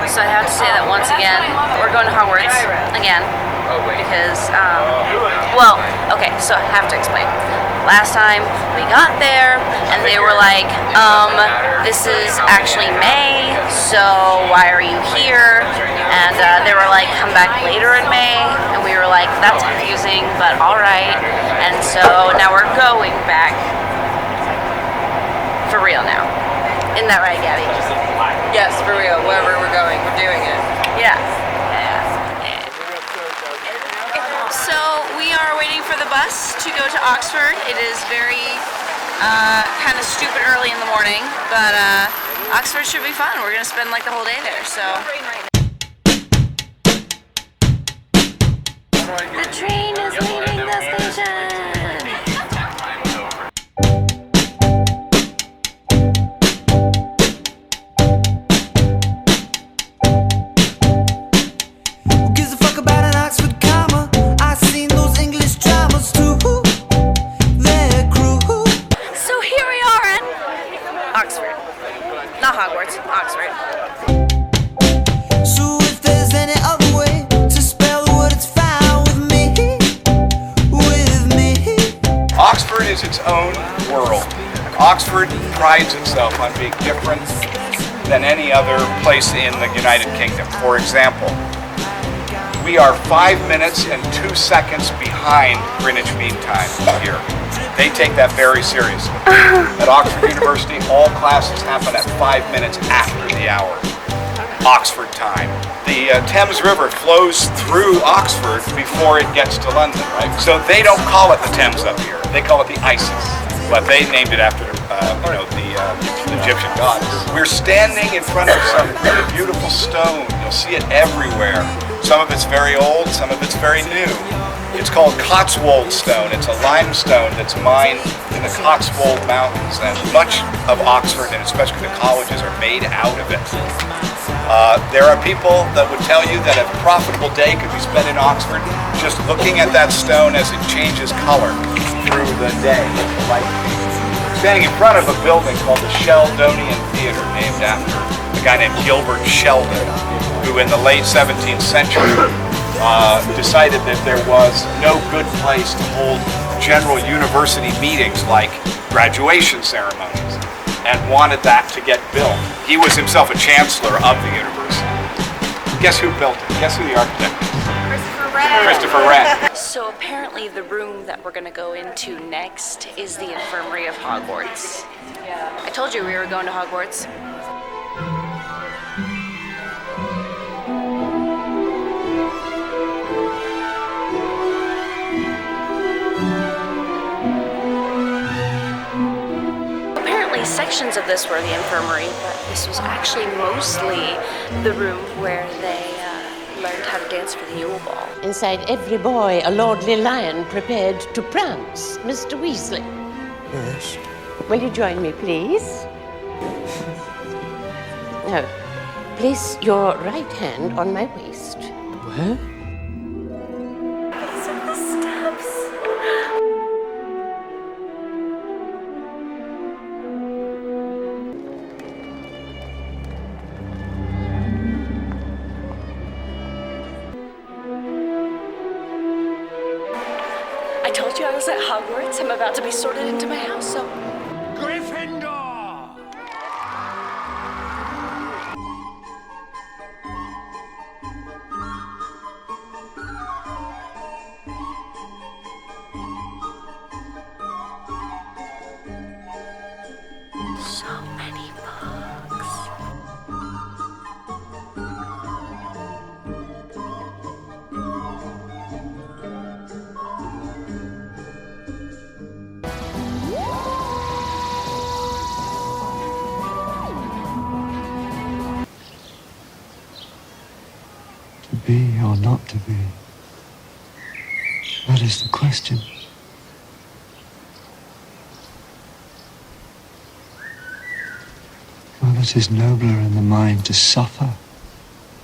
So I have to say that once again, we're going to Hogwarts again. Because, well, okay, so I have to explain. Last time we got there, and they were like, this is actually May, so why are you here? And they were like, come back later in May, and we were like, that's confusing, but alright. And so now we're going back. For real now. Isn't that right, Gabby? Yes, for real. Wherever we're going, we're doing it. Yeah. So we are waiting for the bus to go to Oxford. It is very kind of stupid early in the morning, but Oxford should be fun. We're gonna spend like the whole day there. So the train is leaving the station. Hogwarts, Oxford. So if there's any other way to spell what it's found with me. Oxford is its own world. Oxford prides itself on being different than any other place in the United Kingdom. For example, we are 5 minutes and 2 seconds behind Greenwich Mean Time here. They take that very seriously. At Oxford University, all classes happen at 5 minutes after the hour. Oxford time. The Thames River flows through Oxford before it gets to London, right? So they don't call it the Thames up here. They call it the Isis. But they named it after the Egyptian goddess. We're standing in front of some really beautiful stone. You'll see it everywhere. Some of it's very old, some of it's very new. It's called Cotswold stone. It's a limestone that's mined in the Cotswold Mountains, and much of Oxford, and especially the colleges, are made out of it. There are people that would tell you that a profitable day could be spent in Oxford just looking at that stone as it changes color through the day. Like standing in front of a building called the Sheldonian Theatre, named after a guy named Gilbert Sheldon, who in the late 17th century decided that there was no good place to hold general university meetings like graduation ceremonies, and wanted that to get built. He was himself a chancellor of the university. Guess who built it? Guess who the architect is? Christopher Wren. So apparently the room that we're going to go into next is the infirmary of Hogwarts. Yeah. I told you we were going to Hogwarts. Sections of this were the infirmary, but this was actually mostly the room where they learned how to dance for the Yule Ball. Inside every boy, a lordly lion prepared to prance. Mr. Weasley. Yes. Will you join me, please? Now, place your right hand on my waist. Where? These are the steps. I told you I was at Hogwarts. I'm about to be sorted into my house, so... Gryffindor! So many books. To be or not to be? That is the question. Well, it is nobler in the mind to suffer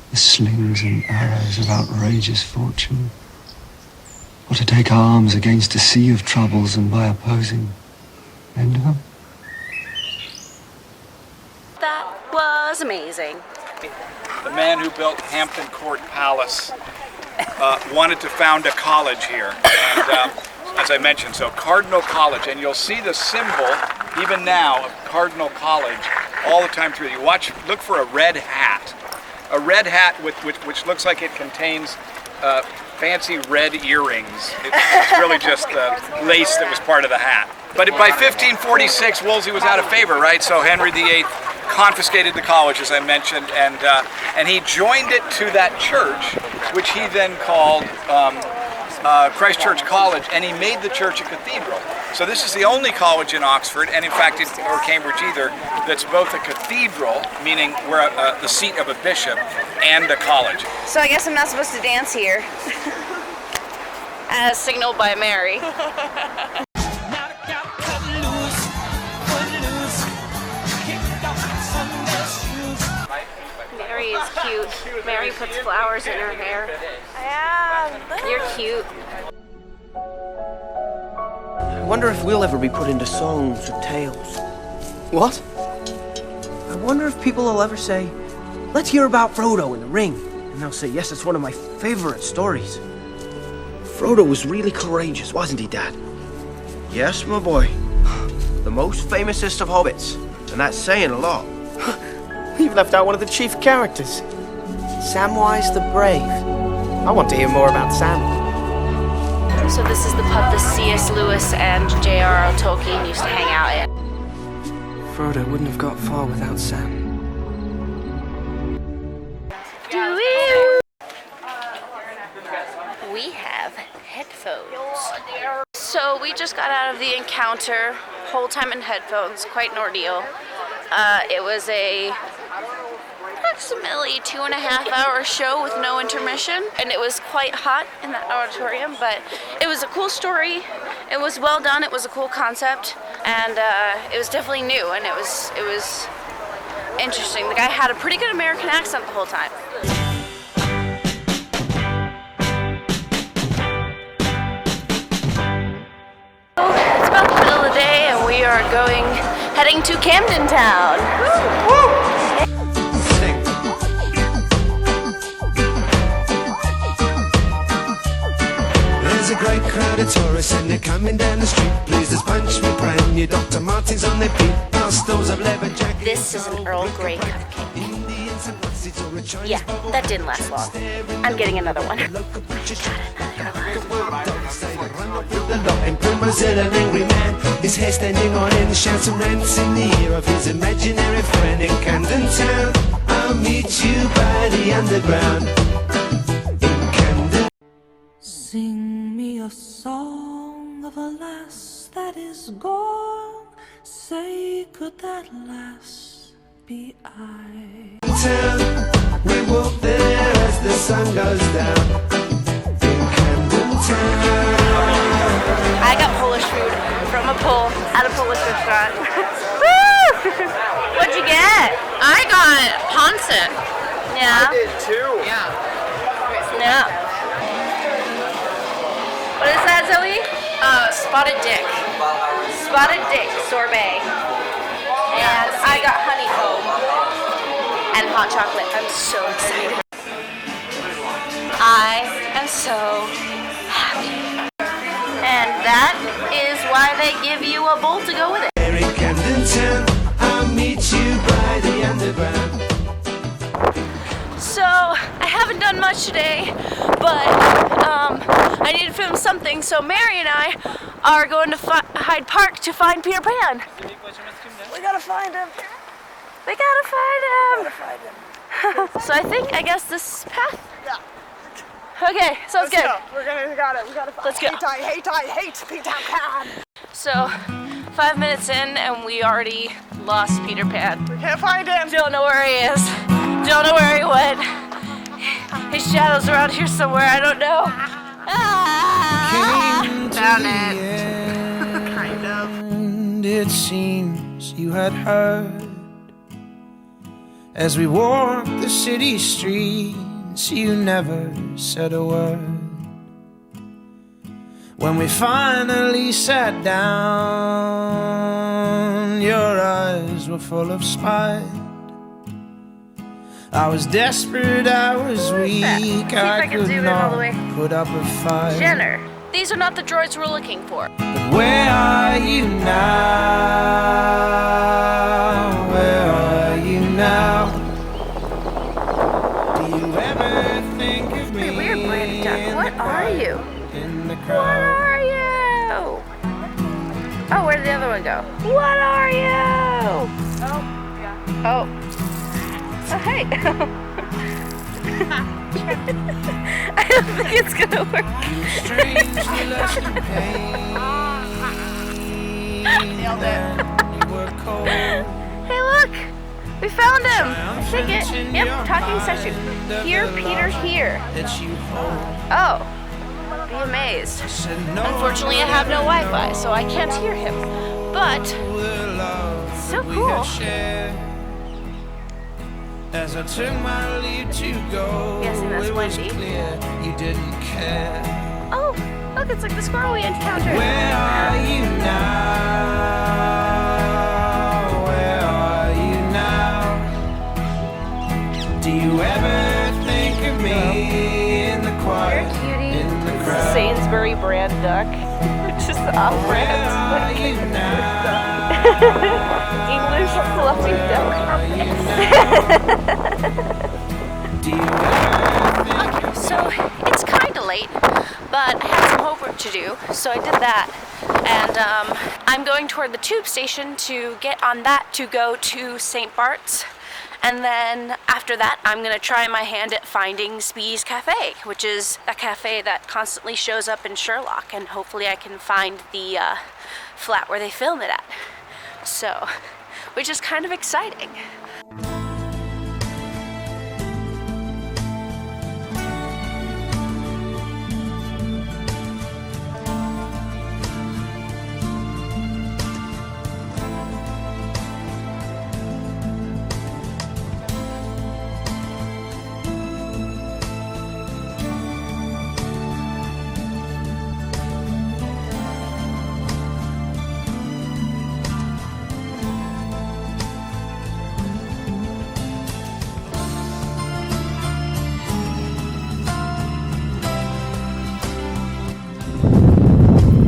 the slings and arrows of outrageous fortune, or to take arms against a sea of troubles and by opposing end them. That was amazing. the man who built Hampton Court Palace, wanted to found a college here. And, as I mentioned, so Cardinal College, and you'll see the symbol, even now, of Cardinal College all the time through. You watch, look for a red hat. A red hat which looks like it contains fancy red earrings. It's really just lace that was part of the hat. But by 1546, Wolsey was out of favor, right? So Henry VIII confiscated the college, as I mentioned, and he joined it to that church, which he then called Christ Church College, and he made the church a cathedral. So this is the only college in Oxford, and in fact, or Cambridge either, that's both a cathedral, meaning we're the seat of a bishop, and a college. So I guess I'm not supposed to dance here, as signaled by Mary. Mary is cute. Mary puts flowers in her hair. You're cute. I wonder if we'll ever be put into songs or tales. What? I wonder if people will ever say, let's hear about Frodo in the Ring. And they'll say, yes, it's one of my favorite stories. Frodo was really courageous, wasn't he, Dad? Yes, my boy. The most famousest of hobbits. And that's saying a lot. You've left out one of the chief characters. Samwise the Brave. I want to hear more about Sam. So this is the pub that C.S. Lewis and J.R.R. Tolkien used to hang out in. Frodo wouldn't have got far without Sam. We have headphones. So we just got out of the encounter, whole time in headphones, quite an ordeal. It was a approximately 2.5-hour show with no intermission, and it was quite hot in that auditorium, but it was a cool story. It was well done. It was a cool concept, and it was definitely new, and it was interesting. The guy had a pretty good American accent the whole time. It's about the middle of the day, and we are heading to Camden Town. There's a great crowd of tourists and they're coming down the street. Please just punch me brand new Dr. Martens on their feet. Stores of leather jackets. This is an Earl Grey cupcake. Yeah, that didn't last long. I'm getting another one. His hair standing on end, shouts and rants in the ear of his imaginary friend in Camden Town. I'll meet you by the underground in Camden. Sing me a song of a lass that is gone. Say, could that lass be I? We walk there as the sun goes down in Camden Town. I got Polish food from a Pole at a Polish restaurant. Woo! What'd you get? I got Hansen. Yeah. I did too. Yeah. What is that, Zoe? Spotted dick. Spotted dick sorbet. And I got honeycomb and hot chocolate. I'm so excited. I am so happy. And that is why they give you a bowl to go with it. In Camden Town, I'll meet you by the underground. So, I haven't done much today, but I need to film something, so Mary and I are going to Hyde Park to find Peter Pan. We gotta find him. We gotta find him. So I guess this path? Yeah. Okay, sounds good. We gotta find Let's go. I hate Peter Pan. So, 5 minutes in and we already lost Peter Pan. We can't find him. Don't know where he is. Don't know where he went. His shadow's around here somewhere, I don't know. Found it. Kind of. And it seems you had heard as we walked the city streets, you never said a word. When we finally sat down, your eyes were full of spite. I was desperate, I was weak, See if I can could zoom in all the not way. put up a fight. Jenner. These are not the droids we're looking for. But where are you now? Where are you now? Do you ever think of me? Pretty weird, Brandon Duck. What are you? In the What crowd. are you? Oh, where did the other one go? What are you? Oh. Oh, hey. I don't think it's gonna work. Strangely lost in pain. Nailed it. You were cold. Hey, look! We found him! I think it. Yep, talking session. Here, Peter, here. That you hold. Oh. Be amazed. Unfortunately, I have no Wi-Fi, so I can't hear him. But, so cool. As I took my leave to go, Guessing that's it was Wendy. clear you didn't care. Oh, look, it's like the squirrel we encountered. Where are you now? Where are you now? Do you ever think of me in the quiet, in the crowd? Sainsbury brand duck. It's just off-brand. Are you now? English fluffy duck. Do you ever think Okay, so it's kind of late, but I had some homework to do, so I did that. And I'm going toward the tube station to get on that to go to St. Bart's. And then after that, I'm going to try my hand at finding Spee's Cafe, which is a cafe that constantly shows up in Sherlock. And hopefully I can find the flat where they film it at. So, which is kind of exciting.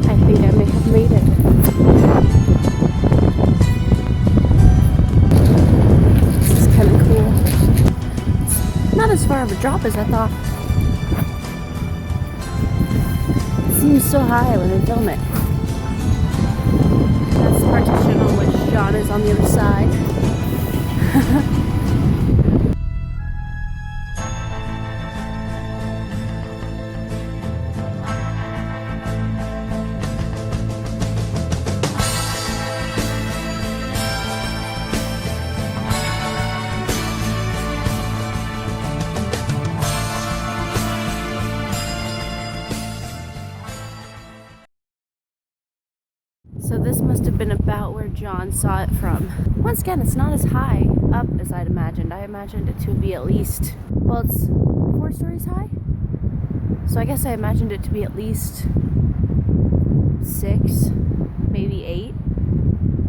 I think I may have made it. This is kind of cool. It's not as far of a drop as I thought. It seems so high when they film it. That's the partition on which John is on the other side. So this must have been about where John saw it from. Once again, it's not as high up as I'd imagined. I imagined it to be at least, well, it's 4 stories high. So I guess I imagined it to be at least 6, maybe 8.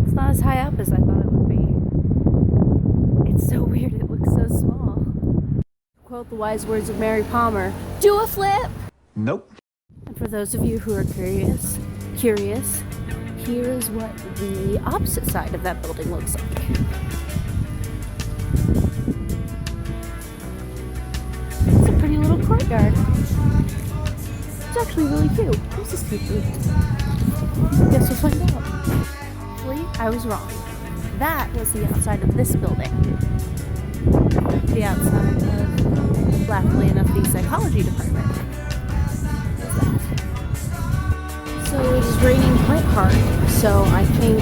It's not as high up as I thought it would be. It's so weird, it looks so small. Quote the wise words of Mary Palmer, do a flip! Nope. And for those of you who are curious, here is what the opposite side of that building looks like. It's a pretty little courtyard. It's actually really cute. This is cute. Guess we'll find out. Actually, I was wrong. That was the outside of this building. The outside of, luckily enough, the psychology department. So it is raining quite hard, so I think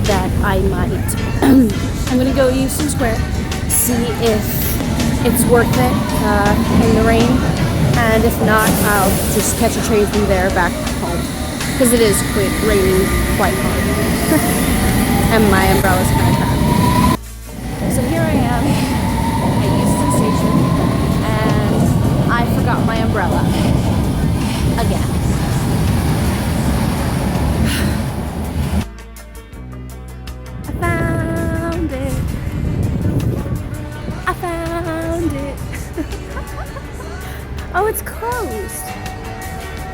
that I might, I'm going to go Euston Square, see if it's worth it in the rain, and if not, I'll just catch a train from there back home, because it is raining quite hard, and my umbrella's kind of crap. So here I am at Euston Station, and I forgot my umbrella, again. I found Oh, it's closed.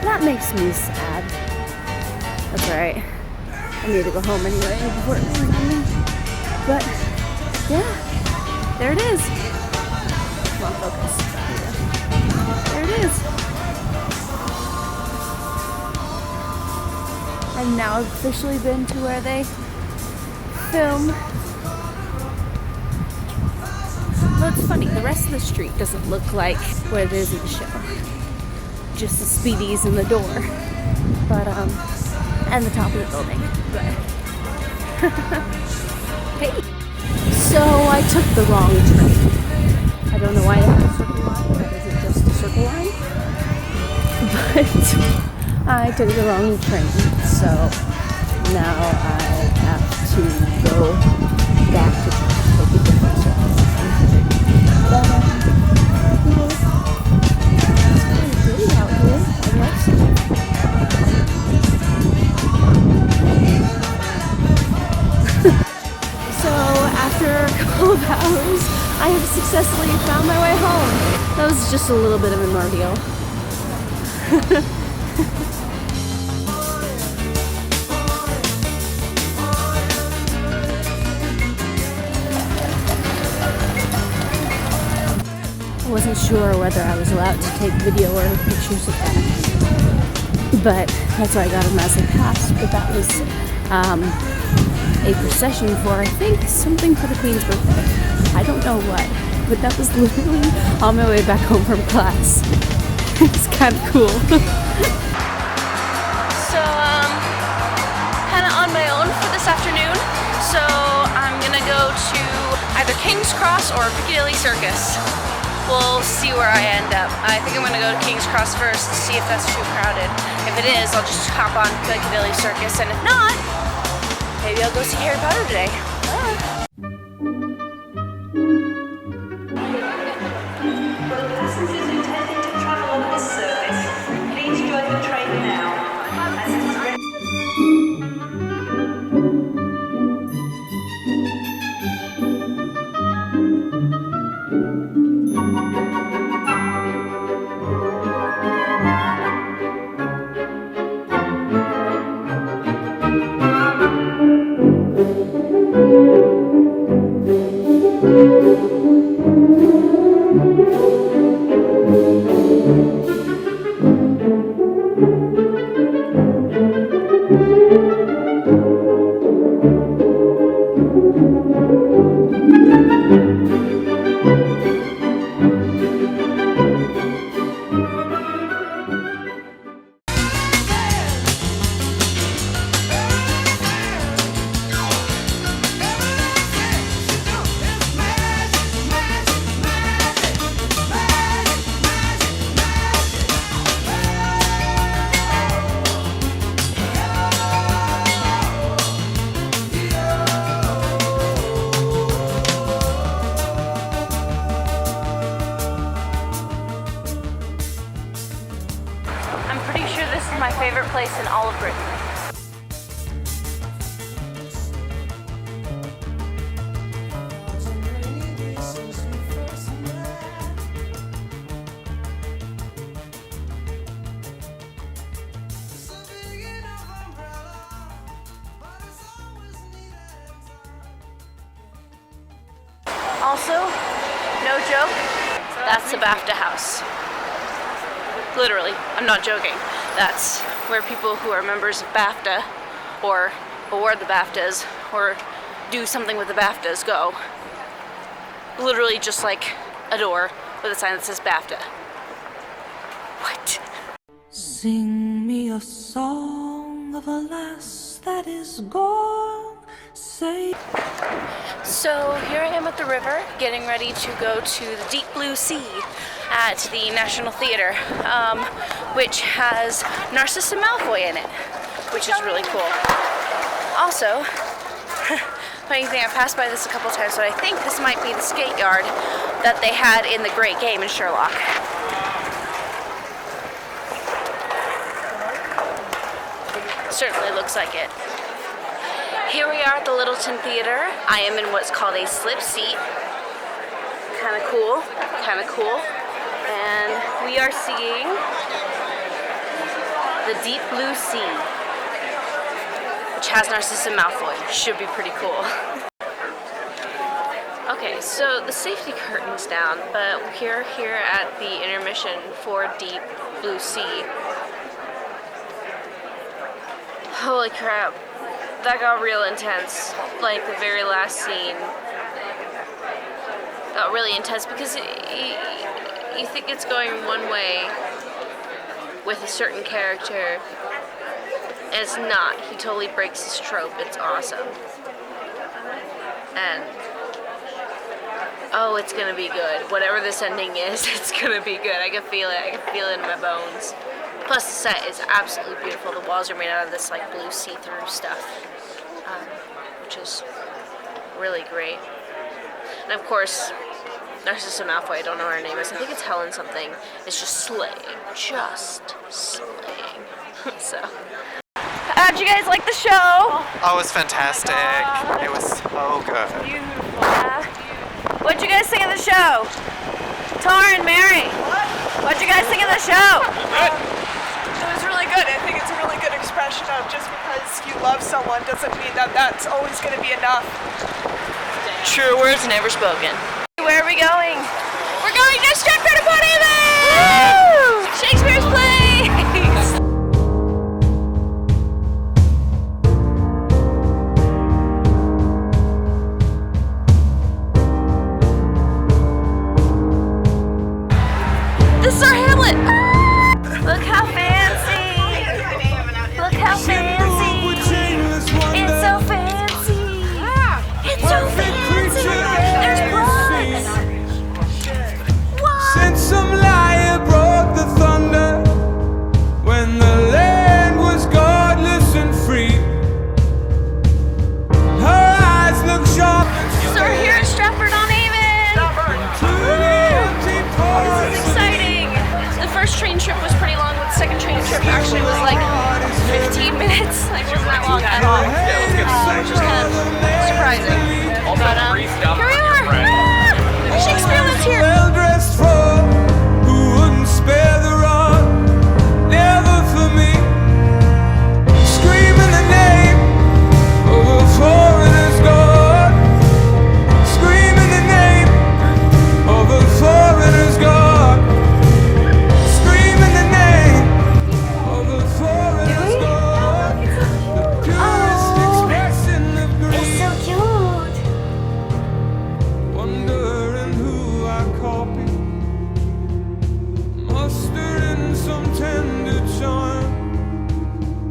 That makes me sad. That's alright. I need to go home anyway before it rains on me. But, yeah. There it is. Come on, focus. There it is. I've now officially been to where they film. Well, it's funny, the rest of the street doesn't look like where it is in the show. Just the speedies and the door. But, and the top of the building. But, hey. So I took the wrong train. I don't know why it has a circle line. That isn't just a circle line. But I took the wrong train. So now I have to go back to take a different train. But, it's kind of pretty out here, I guess. So after a couple of hours, I have successfully found my way home. That was just a little bit of an ordeal. I wasn't sure whether I was allowed to take video or pictures of them. But that's why I got them as I passed. But that was a procession for, I think, something for the Queen's birthday. I don't know what, but that was literally on my way back home from class. It's kind of cool. So, kind of on my own for this afternoon. So I'm gonna go to either King's Cross or Piccadilly Circus. We'll see where I end up. I think I'm gonna go to King's Cross first to see if that's too crowded. If it is, I'll just hop on Piccadilly Circus, and if not, maybe I'll go see Harry Potter today. For the passengers intending to travel on this service, please join the train now. As it is ready. My favorite place in all of Britain. Also, no joke, that's the BAFTA house. Literally, I'm not joking. That's where people who are members of BAFTA or award the BAFTAs or do something with the BAFTAs go. Literally just like a door with a sign that says BAFTA. What? Sing me a song of a lass that is gone. Say. So here I am at the river, getting ready to go to the deep blue sea at the National Theater, which has Narcissa Malfoy in it, which is really cool. Also, funny thing, I've passed by this a couple times, but I think this might be the skate yard that they had in the Great Game in Sherlock. Certainly looks like it. Here we are at the Littleton Theater. I am in what's called a slip seat. Kind of cool, kind of cool. And we are seeing the deep blue sea, which has Narcissa Malfoy. Should be pretty cool. Okay, so the safety curtain's down, but we're here at the intermission for Deep Blue Sea. Holy crap, that got real intense. Like the very last scene got really intense because you think it's going one way with a certain character, and it's not. He totally breaks his trope. It's awesome. And oh, it's gonna be good. Whatever this ending is, it's gonna be good. I can feel it. I can feel it in my bones. Plus, the set is absolutely beautiful. The walls are made out of this like blue see-through stuff, which is really great. And of course, Narcissa Malfoy, I don't know what her name is. I think it's Helen something. It's just slaying. Just slaying. So. How'd you guys like the show? Oh, it was fantastic. It was so good. Beautiful. What'd you guys think of the show? Tara and Mary. What'd you guys think of the show? It was really good. I think it's a really good expression of just because you love someone doesn't mean that that's always going to be enough. True words never spoken. Where are we going? We're going to Stratford upon Avon! Shakespeare's plays! This is our Hamlet! Look how fancy! Look how fancy! It's so fancy! It's so fancy! There's blood! What? Since some liar brought the thunder when the land was godless and free. Her eyes look sharp. So we're here at Stratford-on-Avon! This is exciting! The first train trip was pretty long, but the second train trip actually was like 15 minutes. Like, wasn't that long at all. Which was kind of surprising. But here we are! Ah! Shakespeare lives here! Well-dressed folk who wouldn't spare the rod, never for me. Screaming the name of a foreigner's god. Screaming the name of a foreigner's god. Screaming the name of a foreigner's god. The purest expression of grief. It's so cute! Wondering who I copy, mustering some tender charm.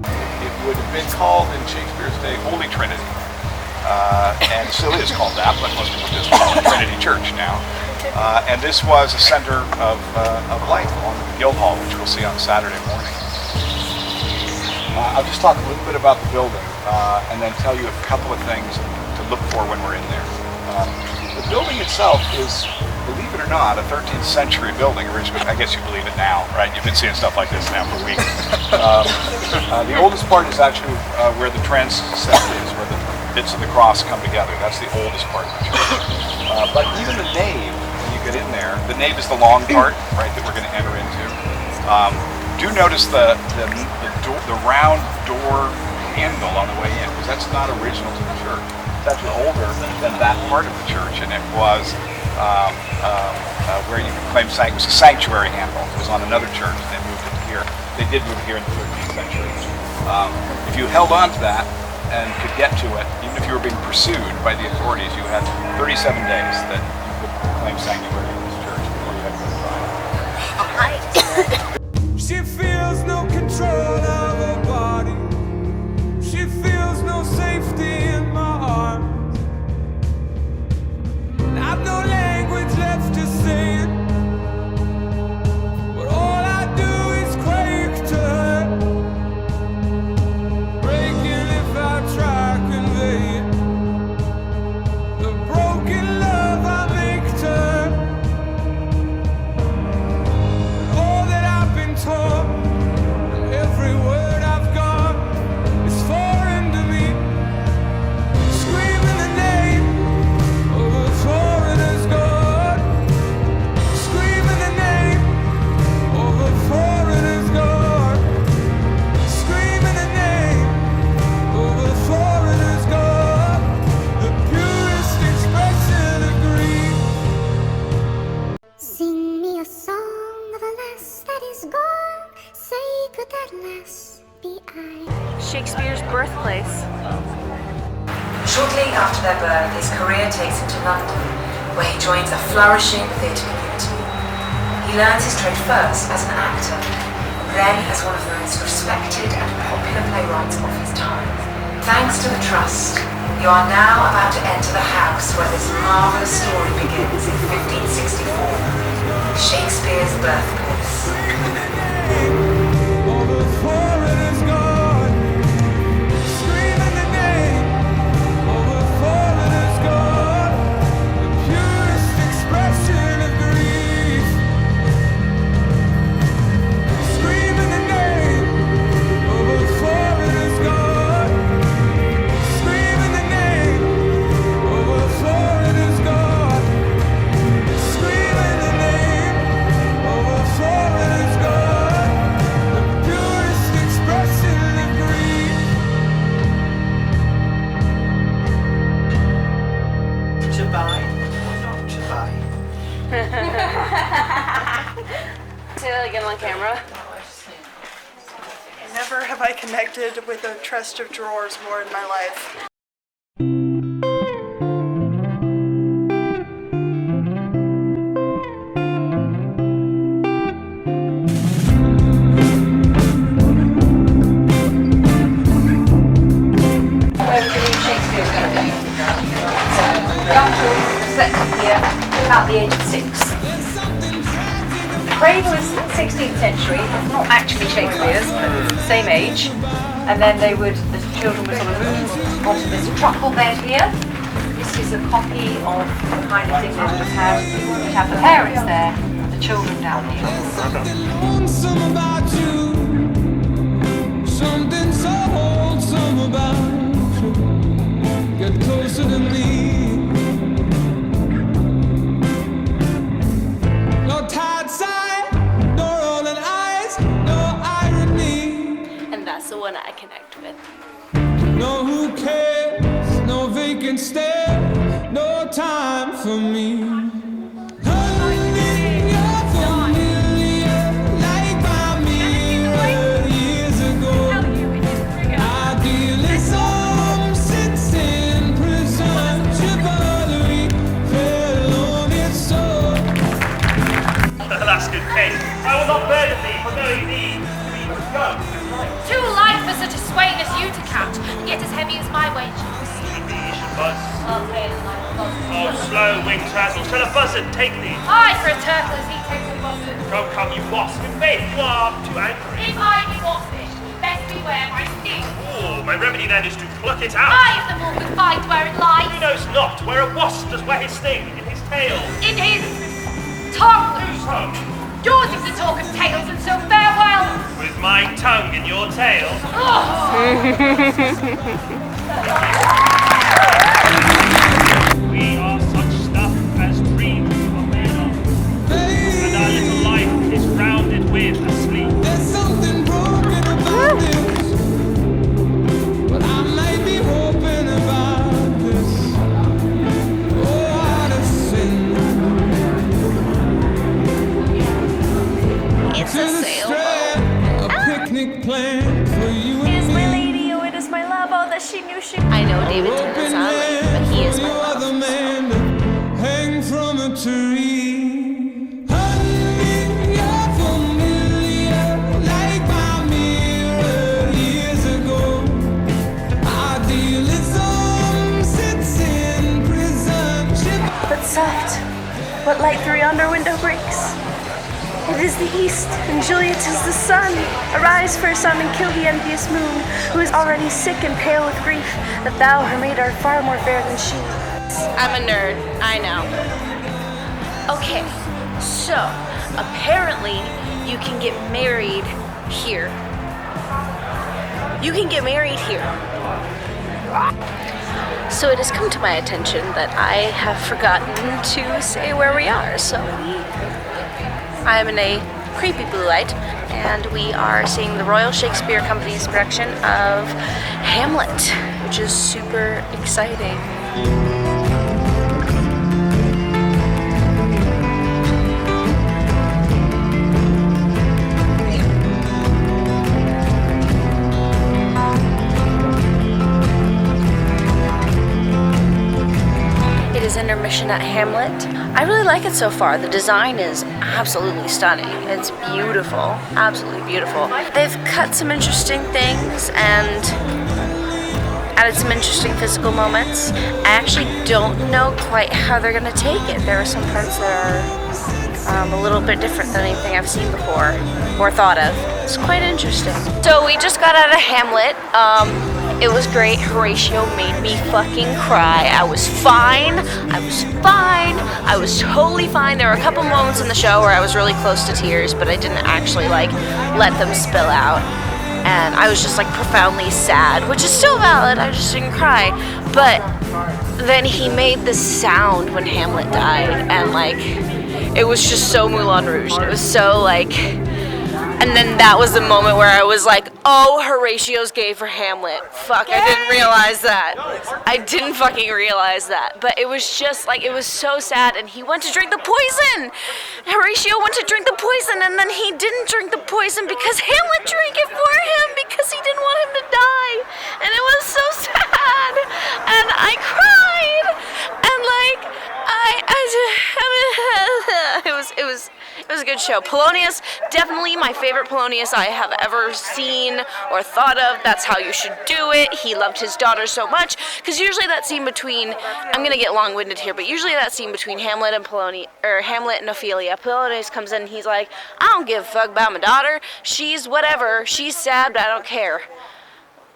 It would have been called in Shakespeare's day Holy Trinity, and still is called that, but most people just call it Trinity Church now. And this was a center of life along the Guildhall, which we'll see on Saturday morning. I'll just talk a little bit about the building, and then tell you a couple of things to look for when we're in there. The building itself is, believe it or not, a 13th century building originally. I guess you believe it now, right? You've been seeing stuff like this now for weeks. The oldest part is actually where the transept is, where the bits of the cross come together. That's the oldest part of the church. But even the nave, when you get in there, the nave is the long part, right, that we're going to enter into. Do notice the round door handle on the way in, because that's not original to the church. It's actually older than that part of the church, and it was where you could claim it was a sanctuary handle. It was on another church, and they moved it here. They did move it here in the 13th century. If you held on to that and could get to it, even if you were being pursued by the authorities, you had 37 days that you could claim sanctuary in this church before you had to go to trial. She feels no control of her body. She feels no safety in my arms. I've no language left to say it, but all I do is quake to her, breaking if I try to convey it. The broken love I make to her Shakespeare's birthplace. Shortly after their birth, his career takes him to London, where he joins a flourishing theatre community. He learns his trade first as an actor, then as one of the most respected and popular playwrights of his time. Thanks to the trust, you are now about to enter the house where this marvellous story begins in 1564, Shakespeare's birthplace. Say that again on camera. Never have I connected with a chest of drawers more in my life. Shakespeare's going to be. So, young children set up here about the age of 6. Crane was 16th century, not actually Shakespeare's, but same age. And then the children would sort of move onto this truckle bed here. This is a copy of the kind of thing they would have had. You'd have the parents there, the children down here. Something about you, something so wholesome about you. Get closer to me. No tight side, no rolling eyes, no irony. And that's the one I connect with. No who cares, no vacant stare, no time for me. I will not burden thee for knowing thee to be go. Too light for such a swain as you to catch, yet as heavy as my wages. Oh, slow winged turtle, shall a buzzard take thee? Aye, for a turtle as he takes a buzzard. Come, you wasp, in faith, you are too angry. If I be waspish, best beware my sting. Oh, my remedy then is to pluck it out. I am the more good find where it lies. Who knows not where a wasp does wear his sting? In his tail. In his tongue. Whose tongue? Yours if you talk of tails, and so farewell. With my tongue in your tail. We are such stuff as dreams are made of, and our little life is rounded with a sleep. There's something broken about this, but I might be hoping about this. Oh, what a sin. It's a sailboat. A picnic plan for you and It is me. my lady, oh it is my love, oh that she knew she... I know David Tennant's not lady, but he is my love. You're the man to hang from a tree. Honey, you're familiar, like my mirror years ago. Idealism sits in prison. But soft, what light through yonder window breaks? It is the east, and Juliet is the sun. Arise, fair sun, and kill the envious moon, who is already sick and pale with grief, that thou, her maid, art far more fair than she. I'm a nerd, I know. Okay, so apparently you can get married here. You can get married here. So it has come to my attention that I have forgotten to say where we are. So I'm in a creepy blue light, and we are seeing the Royal Shakespeare Company's production of Hamlet, which is super exciting. version at Hamlet. I really like it so far. The design is absolutely stunning. It's beautiful, absolutely beautiful. They've cut some interesting things and added some interesting physical moments. I actually don't know quite how they're gonna take it. There are some parts that are a little bit different than anything I've seen before or thought of. It's quite interesting. So we just got out of Hamlet. It was great. Horatio made me fucking cry. I was fine. I was fine. I was totally fine. There were a couple moments in the show where I was really close to tears, but I didn't actually like let them spill out. And I was just like profoundly sad, which is still valid. I just didn't cry. But then he made this sound when Hamlet died, and like it was just so Moulin Rouge. It was so like. And then that was the moment where I was like, oh, Horatio's gay for Hamlet. Fuck, I didn't realize that. I didn't fucking realize that. But it was just like, it was so sad. And he went to drink the poison. Horatio went to drink the poison, and then he didn't drink the poison because Hamlet drank it for him because he didn't want him to die. And it was so sad. And I cried. And like, it was a good show. Polonius, definitely my favorite Polonius I have ever seen or thought of. That's how you should do it. He loved his daughter so much, because usually that scene between, I'm gonna get long-winded here, but usually that scene between Hamlet and Hamlet and Ophelia, Polonius comes in and he's like, I don't give a fuck about my daughter. She's whatever. She's sad, but I don't care.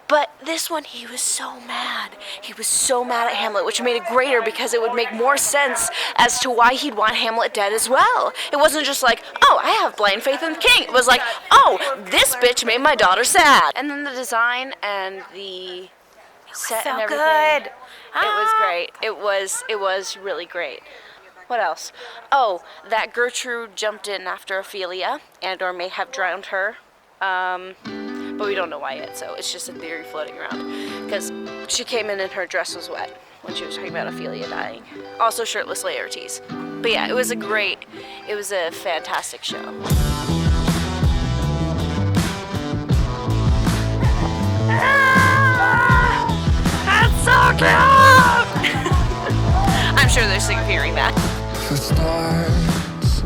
But this one, he was so mad. He was so mad at Hamlet, which made it greater because it would make more sense as to why he'd want Hamlet dead as well. It wasn't just like, oh, I have blind faith in the king. It was like, oh, this bitch made my daughter sad. And then the design and the set and everything. Good. It was great. It was really great. What else? Oh, that Gertrude jumped in after Ophelia and or may have drowned her. But we don't know why yet, so it's just a theory floating around. Because she came in and her dress was wet when she was talking about Ophelia dying. Also shirtless Laertes. But yeah, it was a fantastic show. That's so cute! I'm sure they're sick of hearing that. For starts,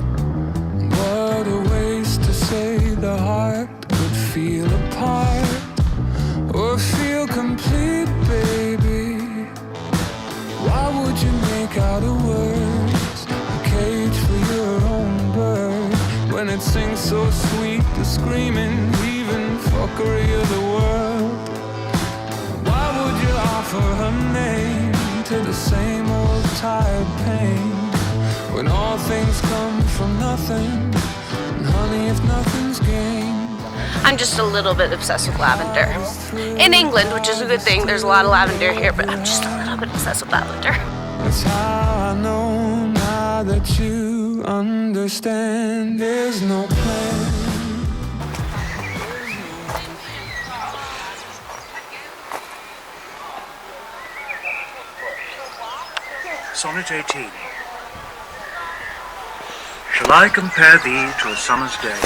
what a waste to say the heart could feel apart or feel complete, baby. Why would you make out of words a cage for your own bird when it sings so sweet, the screaming, leaving fuckery of the world? Why would you offer her name to the same old tired pain when all things come from nothing? And honey, if nothing's gained. I'm just a little bit obsessed with lavender. In England, which is a good thing, there's a lot of lavender here, but I'm just a little bit obsessed with lavender. That's how I know now that you understand. There's no plan. Sonnet 18. Shall I compare thee to a summer's day?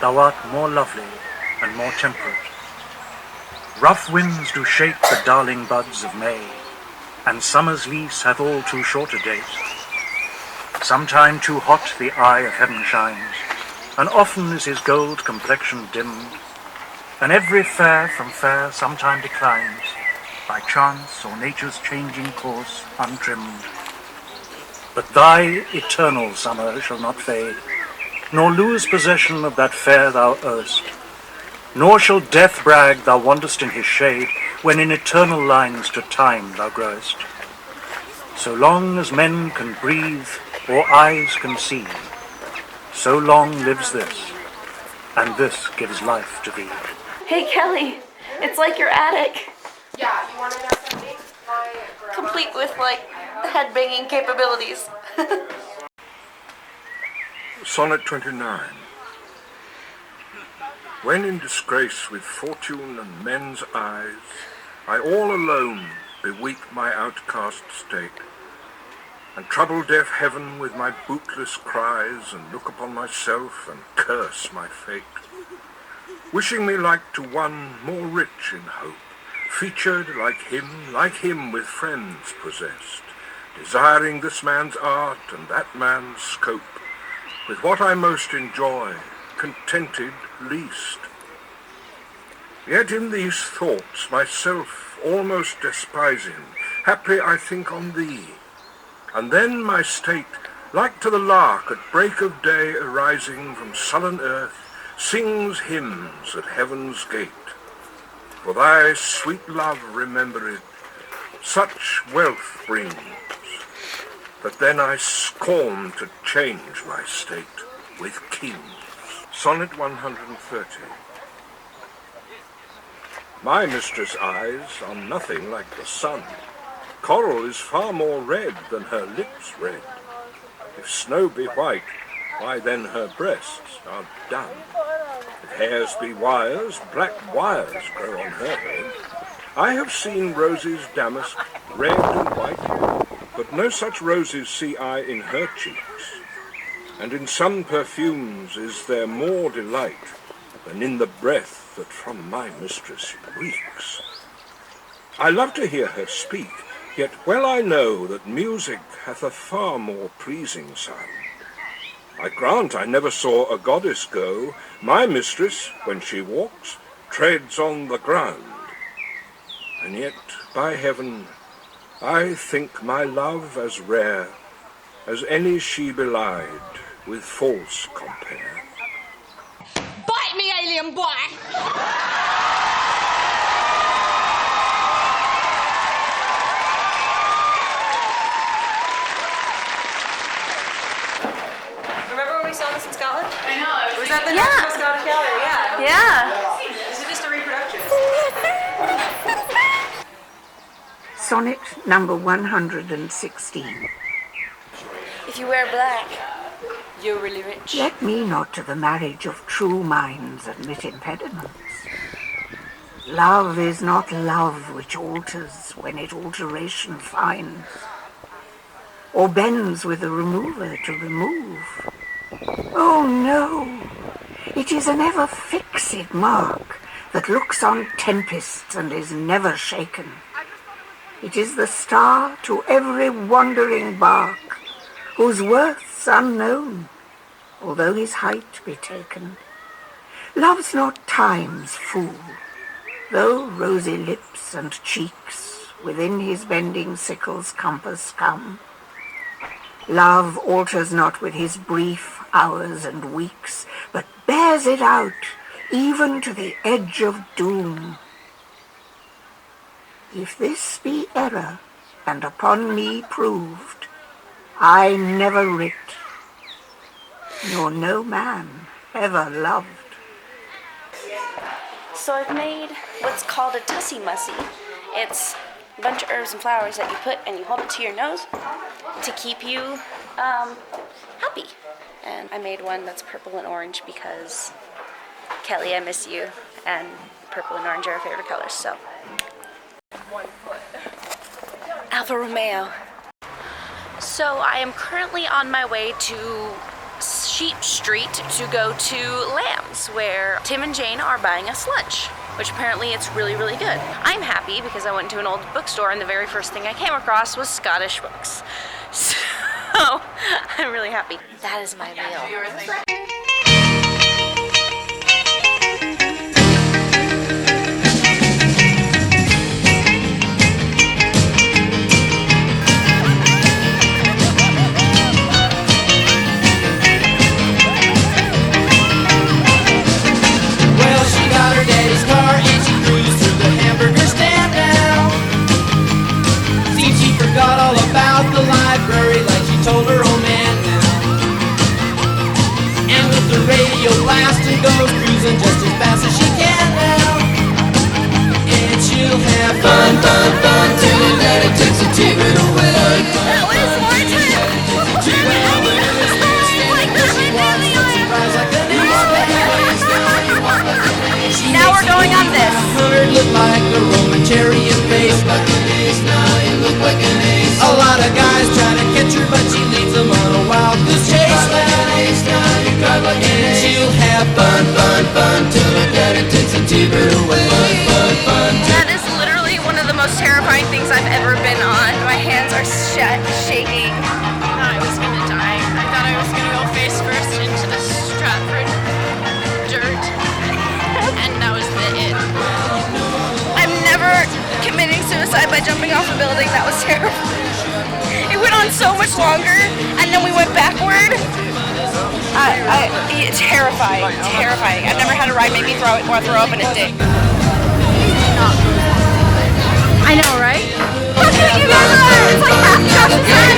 Thou art more lovely and more temperate. Rough winds do shake the darling buds of May, and summer's lease hath all too short a date. Sometime too hot the eye of heaven shines, and often is his gold complexion dimmed, and every fair from fair sometime declines, by chance or nature's changing course untrimmed. But thy eternal summer shall not fade, nor lose possession of that fair thou erst, nor shall death brag thou wander'st in his shade, when in eternal lines to time thou growest. So long as men can breathe or eyes can see, so long lives this, and this gives life to thee. Hey Kelly, it's like your attic. Yeah, you want to know something? Complete with like head-banging capabilities. Sonnet 29. When in disgrace with fortune and men's eyes, I all alone beweep my outcast state, and trouble deaf heaven with my bootless cries, and look upon myself and curse my fate, wishing me like to one more rich in hope, featured like him with friends possessed, desiring this man's art and that man's scope, with what I most enjoy, contented least. Yet in these thoughts myself almost despising, haply I think on thee, and then my state, like to the lark at break of day arising from sullen earth, sings hymns at heaven's gate. For thy sweet love remembered, such wealth brings, that then I scorn to change my state with kings. Sonnet 130. My mistress' eyes are nothing like the sun. Coral is far more red than her lips red. If snow be white, why then her breasts are dun. If hairs be wires, black wires grow on her head. I have seen roses damask, red and white, but no such roses see I in her cheeks. And in some perfumes is there more delight than in the breath that from my mistress reeks. I love to hear her speak, yet well I know that music hath a far more pleasing sound. I grant I never saw a goddess go. My mistress, when she walks, treads on the ground. And yet, by heaven, I think my love as rare as any she belied with false compare. Bite me, alien boy! Remember when we saw this in Scotland? I know. Was that the National Scottish Gallery? Yeah. Yeah. Is it just a reproduction? Sonnet number 116. If you wear black, you're really rich. Let me not to the marriage of true minds admit impediments. Love is not love which alters when it alteration finds, or bends with the remover to remove. Oh no, it is an ever fixed mark that looks on tempests and is never shaken. It is the star to every wandering bark, whose worth's unknown, although his height be taken. Love's not time's fool, though rosy lips and cheeks within his bending sickle's compass come. Love alters not with his brief hours and weeks, but bears it out even to the edge of doom. If this be error, and upon me proved, I never writ, nor no man ever loved. So I've made what's called a tussie mussy. It's a bunch of herbs and flowers that you put and you hold it to your nose to keep you happy. And I made one that's purple and orange because Kelly, I miss you, and purple and orange are our favorite colors, so. Alfa Romeo. So I am currently on my way to Sheep Street to go to Lamb's, where Tim and Jane are buying us lunch, which apparently it's really, really good. I'm happy because I went to an old bookstore and the very first thing I came across was Scottish books. So I'm really happy. That is my meal. Told her old man now. And with the radio blasting, goes cruising just as fast as she can now. And she'll have fun, fun, fun till the daddy takes a T-bird away. That was more time. Now we're going on this. Look like a Roman chariot race. Like an ace, now you look like an ace. A lot of guys try to catch her, but she leads them on a wild goose chase. Like an ace, now you drive like an ace. She'll have fun, fun, fun till her daddy takes a T-bird away. Fun, fun, fun. That is literally one of the most terrifying things I've ever been on. My hands are shaking. by jumping off a building. That was terrible. It went on so much longer, and then we went backward. Terrifying. I've never had a ride make me throw up, and it did. I know, right? Look at you guys! It's like half Josh's head.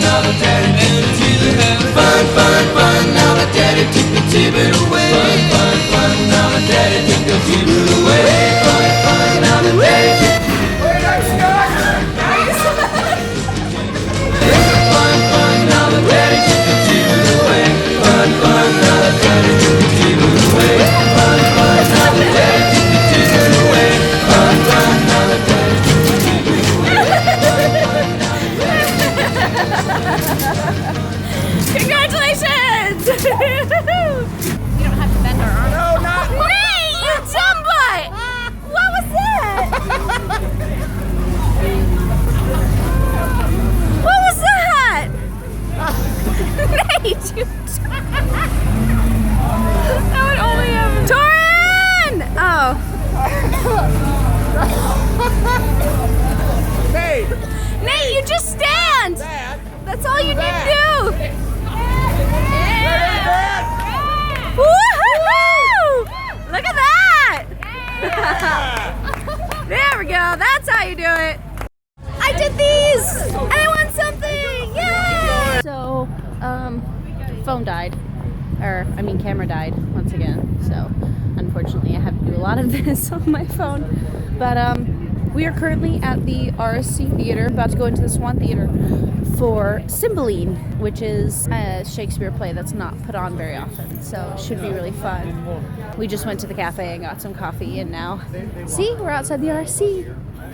Now the daddy took the T-bit away. Now the daddy took the T-bit away. Now the daddy took now the daddy took the T-bit away. Now the daddy took the T-bit away. Now the daddy took the T-bit away. Now the daddy took the T-bit away. Congratulations! You don't have to bend our arms. No, not me! You dumb butt! What was that? What was that? Nate, you that would only happen. Torin! Oh. Nate, you just stand! That's all you need to do! Woo-hoo-hoo! Look at that! There we go. That's how you do it. I did these, and I won something! Yay! So, phone died, camera died once again. So, unfortunately, I have to do a lot of this on my phone. But we are currently at the RSC Theater, about to go into the Swan Theater for Cymbeline, which is a Shakespeare play that's not put on very often, so it should be really fun. We just went to the cafe and got some coffee, and now, see, we're outside the RSC.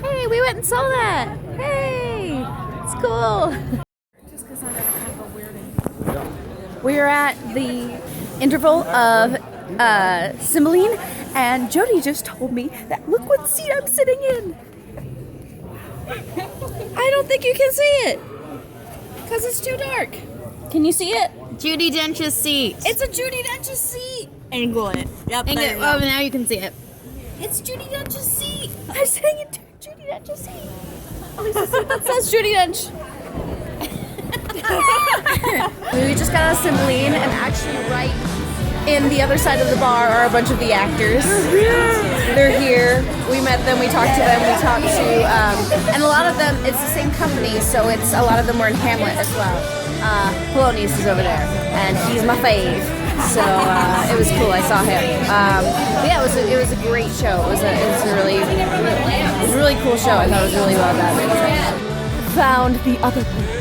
Hey, we went and saw that. Hey, it's cool. We're at the interval of Cymbeline, and Jody just told me that look what seat I'm sitting in. I don't think you can see it. Because it's too dark. Can you see it? Judi Dench's seat. It's a Judi Dench's seat. Angle it. Yep. Oh, now you can see it. It's Judi Dench's seat. I'm saying it to Judi Dench's seat. At least the seat that says Judi Dench. We just got out of Cymbeline, and actually right in the other side of the bar are a bunch of the actors. They're here. We met them, we talked to them, we talked to, and a lot of them, it's the same company, so it's a lot of them were in Hamlet as well. Polonius is over there, and he's my fave. So it was cool. I saw him. But yeah, it was a great show. It was a really cool show. I thought it was really well done. Found the other place.